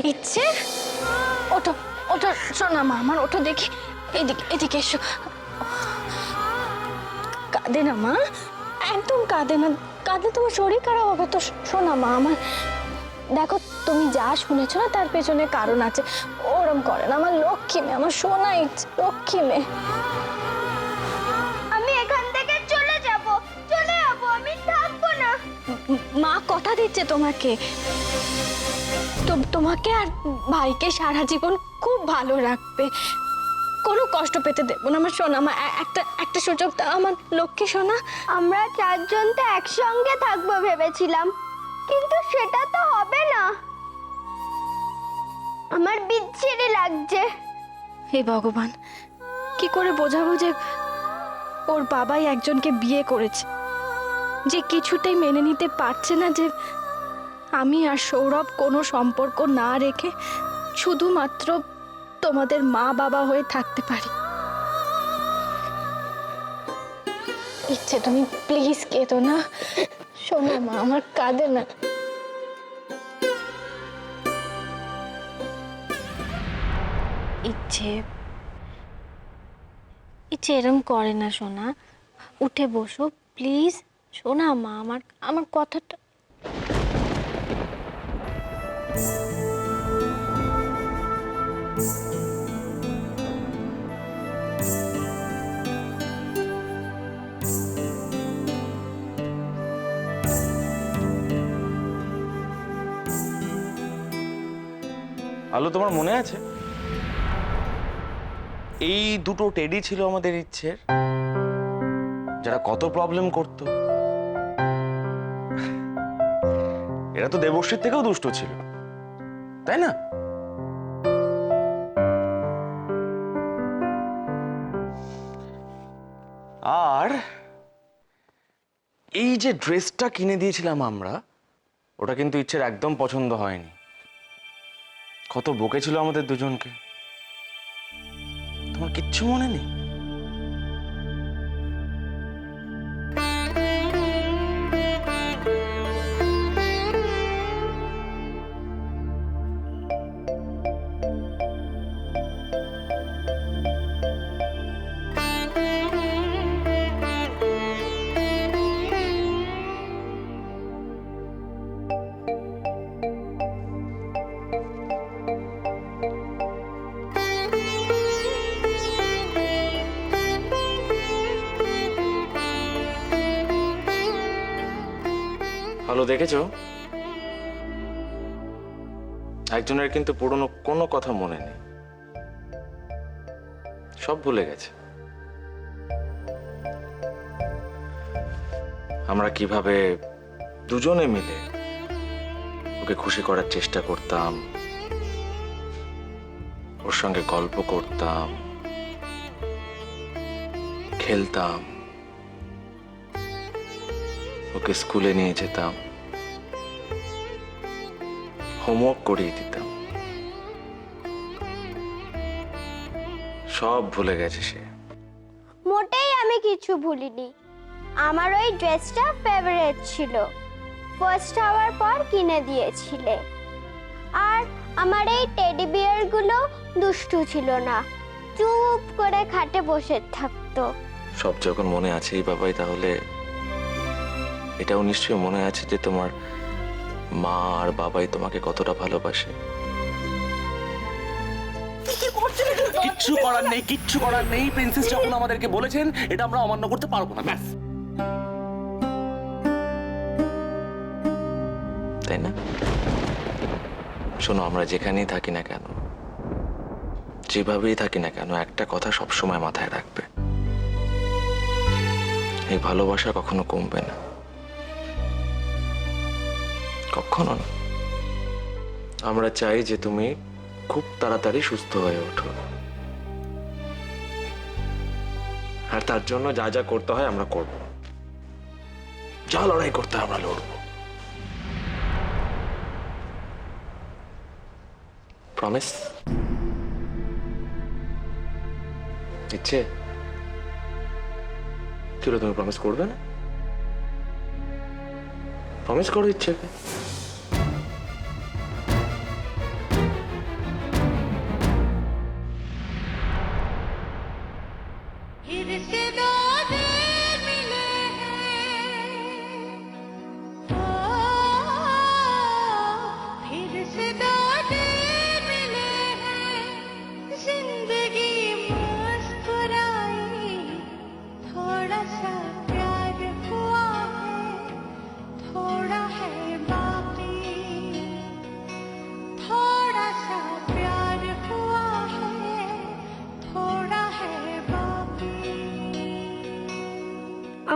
ইচ্ছে ওঠো ওঠো, শোনা মা আমার, ওঠো দেখি, এদিকে এদিকে এসো। কাঁদে না মা, একদম কাঁদে না, কাঁদলে তোমার শরীর খারাপ হবে তো। শোনা মা আমার, দেখো তুমি যা শুনেছো না তার পেছনে কারণ আছে, ওরম করে না। আমার লক্ষ্মী মেয়ে, আমার সোনা ইচ্ছে, লক্ষ্মী মেয়ে। আমি এখান থেকে চলে যাব, আমি থাকবো না। মা কথা দিচ্ছে তোমাকে, তোমাকে আর ভাইকে সারা জীবন খুব ভালো রাখবে, কোনো কষ্ট পেতে দেবো না আমার সোনা। মা একটা সুযোগ দাও আমার লক্ষ্মী সোনা। আমরা চারজন তো একসঙ্গে থাকবো ভেবেছিলাম, কিন্তু সেটা তো হবে না। আমার বিচ্ছিরি লাগছে। হে ভগবান, কি করে বোঝাবো যে ওর বাবাই একজনকে বিয়ে করেছে, যে কিছুতেই মেনে নিতে পারছে না যে আমি আর সৌরভ কোনো সম্পর্ক না রেখে শুধুমাত্র তোমাদের মা বাবা হয়ে থাকতে পারি। ইচ্ছে তুমি প্লিজ কেঁদো না, শোনো মা আমার, কাঁদে না। ইচ্ছে ইচ্ছে এরম করে না সোনা, উঠে বসো প্লিজ। শোনা মা আমার, আমার কথাটা। আলো, তোমার মনে আছে এই দুটো টেডি ছিল আমাদের ইচ্ছের, যারা কত প্রবলেম করত? এরা তো দেবশ্রীর থেকেও দুষ্ট ছিল, তাই না? আর এই যে ড্রেসটা কিনে দিয়েছিলাম আমরা, ওটা কিন্তু ইচ্ছের একদম পছন্দ হয়নি। কত বকেছিল আমাদের দুজনকে, তোমার কিচ্ছু মনে নেই? ভালো দেখেছো, একজনের কিন্তু পুরনো কোনো কথা মনে নেই, সব ভুলে গেছে। আমরা কিভাবে দুজনে মিলে ওকে খুশি করার চেষ্টা করতাম, ওর সঙ্গে গল্প করতাম, খেলতাম, ওকে স্কুলে নিয়ে যেতাম, হোমওয়ার্ক করিয়ে দিতাম, সব ভুলে গেছে সে। মোটেই আমি কিছু ভুলিনি। আমার ওই ড্রেসটা ফেভারিট ছিল, ফার্স্ট হওয়ার পর কিনে দিয়েছিলে। আর আমার এই টেডি বিয়ারগুলো দুষ্টু ছিল না, চুপ করে খাটে বসে থাকতো। সব যখন মনে আছেই বাবাই, তাহলে এটাও নিশ্চয়ই মনে আছে যে তোমার মা আর বাবাই তোমাকে কতটা ভালোবাসে। কিচ্ছু করার নেই, কিচ্ছু করার নেই। প্রিন্সেস যখন আমাদেরকে বলেছেন, এটা আমরা অমান্য করতে পারবো না, ব্যাস। তাই না? শোনো, আমরা যেখানেই থাকি না কেন, যেভাবেই থাকি না কেন, একটা কথা সবসময় মাথায় রাখবে, এই ভালোবাসা কখনো কমবে না, কখনো না। আমরা চাই যে তুমি খুব তাড়াতাড়ি সুস্থ হয়ে ওঠো, আর তার জন্য যা যা করতে হয় আমরা করব, যা লড়াই করতে হয় আমরা লড়বো। প্রমিস? ইচ্ছে কি হলো, তুমি প্রমিস করবে না? প্রমিস করো ইচ্ছেকে।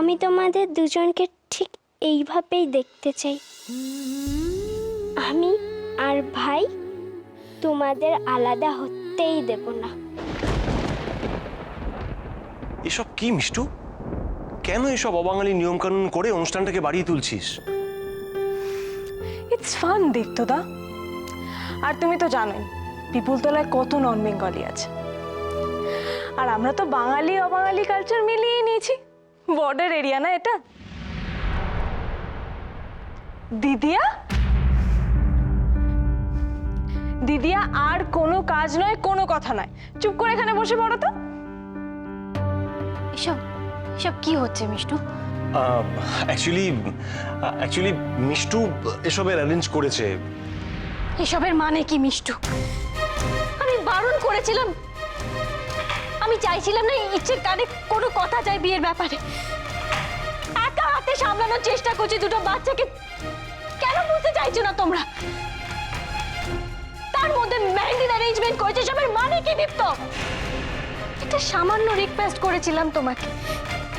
আমি তোমাদের দুজনকে ঠিক এইভাবেই দেখতে চাই। আমি আর ভাই তোমাদের আলাদা হতেই দেব না। এসব কি মিষ্টু? কেন এসব অবাঙালি নিয়ম কানুন করে অনুষ্ঠানটাকে বাড়িয়ে তুলছিস? It's fun দীপ্তদা। আর তুমি তো জানোই পিপুলতলায় কত নন বেঙ্গলি আছে, আর আমরা তো বাঙালি অবাঙালি কালচার মিলিয়ে নিয়েছি। বর্ডার এরিয়া না এটা। দিদিয়া, দিদিয়া আর কোনো কাজ নয়, কোনো কথা নয়, চুপ করে এখানে বসে পড়ো তো। এসব এসব কি হচ্ছে মিষ্টু? অ্যাকচুয়ালি মিষ্টু এসবের অ্যারেঞ্জ করেছে। এসবের মানে কি মিষ্টু? আমি বারণ করেছিলাম, আমি চাইছিলাম না ইচ্ছের কানে কোনো কথা যায় বিয়ের ব্যাপারে। একা হাতে সামলানোর চেষ্টা করছি দুটো বাচ্চাকে, কেন বুঝতে চাইছো না তোমরা? তার মধ্যে মেহেন্দির অ্যারেঞ্জমেন্ট করেছে, সবের মানে কি দীপ্ত? একটা সামান্য রিকোয়েস্ট করেছিলাম তোমাকে,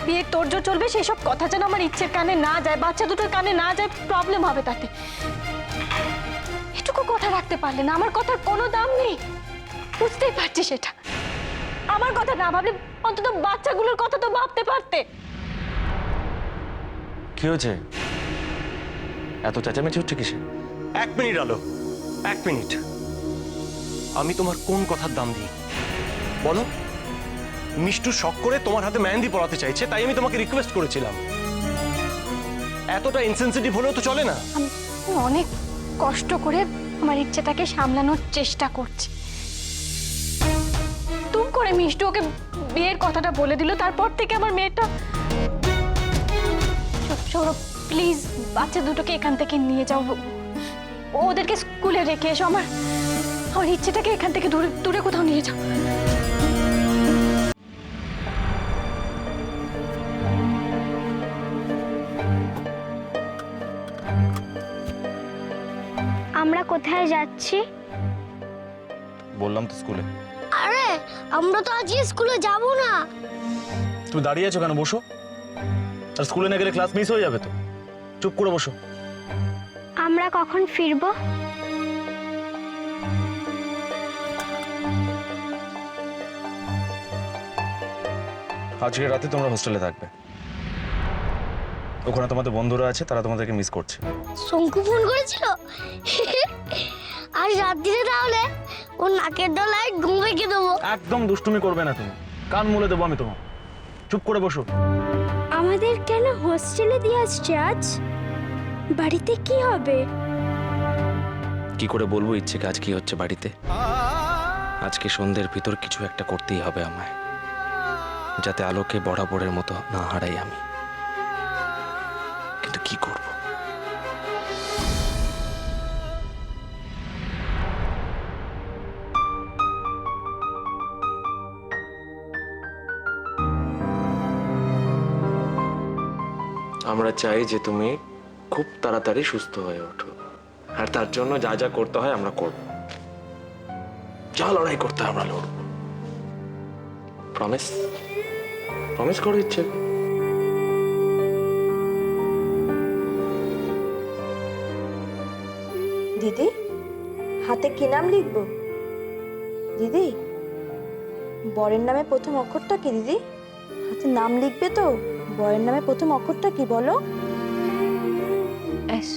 বিয়ের তোড়জোড় চলবে সেসব কথা যেন আমার ইচ্ছের কানে না যায়, বাচ্চা দুটোর কানে না যায়, প্রবলেম হবে তাতে। এটুকু কথা রাখতে পারলে না? আমার কথার কোনো দাম নেই, বুঝতেই পারছি সেটা। আমার কথা না ভাবলে অন্তত বাচ্চাগুলোর কথা তো ভাবতে পারতে। কি হয়েছে? এত চেঁচামেচি হচ্ছে কিসে? 1 মিনিট আলো, 1 মিনিট। আমি তোমার কোন কথার দাম দিই বলো? মিষ্টু শখ করে তোমার হাতে মেহেন্দি পরাতে চাইছে, তাই আমি তোমাকে রিকোয়েস্ট করেছিলাম। এতটা ইনসেনসিটিভ হলেও তো চলে না। আমি অনেক কষ্ট করে আমার ইচ্ছেটাকে সামলানোর চেষ্টা করছি। তুম করে মিষ্টু ওকে বিয়ের কথাটা বলে দিল, তারপর থেকে আমার মেয়েটা। সৌরভ প্লিজ বাচ্চা দুটোকে এখান থেকে নিয়ে যাও, ওদেরকে স্কুলে রেখে এসো। আমার আমার ইচ্ছেটাকে এখান থেকে দূরে দূরে কোথাও নিয়ে যাও। আমরা কোথায় যাচ্ছি? বললাম তো স্কুলে। আরে আমরা তো আজকে স্কুলে যাব না। তুমি দাঁড়িয়ে আছো কেন? বসো। আর স্কুলে না গেলে ক্লাস মিস হয়ে যাবে তো। চুপ করে বসো। আমরা কখন ফিরবো? আজকে রাতে তোমরা হোস্টেলে থাকবে। ওখানে তোমাদের বন্ধুরা আছে, তারা তোমাদেরকে মিস করছে। শঙ্কু ফোন করেছিল আজ রাত্রিরে, তাহলে ও নাকের ডলায় ঘুম রেখে দেবো। একদম দুষ্টুমি করবে না তুমি, কান মুলে দেবো আমি তোমার। চুপ করে বসো। আমাদের কেন হোস্টেলে দিয়ে আসছে আজ? বাড়িতে কি হবে? কি করে বলবো ইচ্ছে কাজ কি হচ্ছে বাড়িতে? আজকে সন্ধ্যের ভিতর কিছু একটা করতেই হবে আমায়, যাতে আলোকে বরাবরের মতো না হারাই আমি। কিন্তু কি করব? আমরা চাই যে তুমি খুব তাড়াতাড়ি সুস্থ হয়ে ওঠো, আর তার জন্য যা যা করতে হয় আমরা করব, যা লড়াই করতে হয় আমরা লড়ব। প্রমিস? প্রমিস করে ইচ্ছে। দিদি, হাতে কি নাম লিখবো? দিদি, বরের নামে প্রথম অক্ষরটা কি? দিদি, হাতে নাম লিখবে তো? বরের নামে প্রথম অক্ষরটা কি বলো? এস।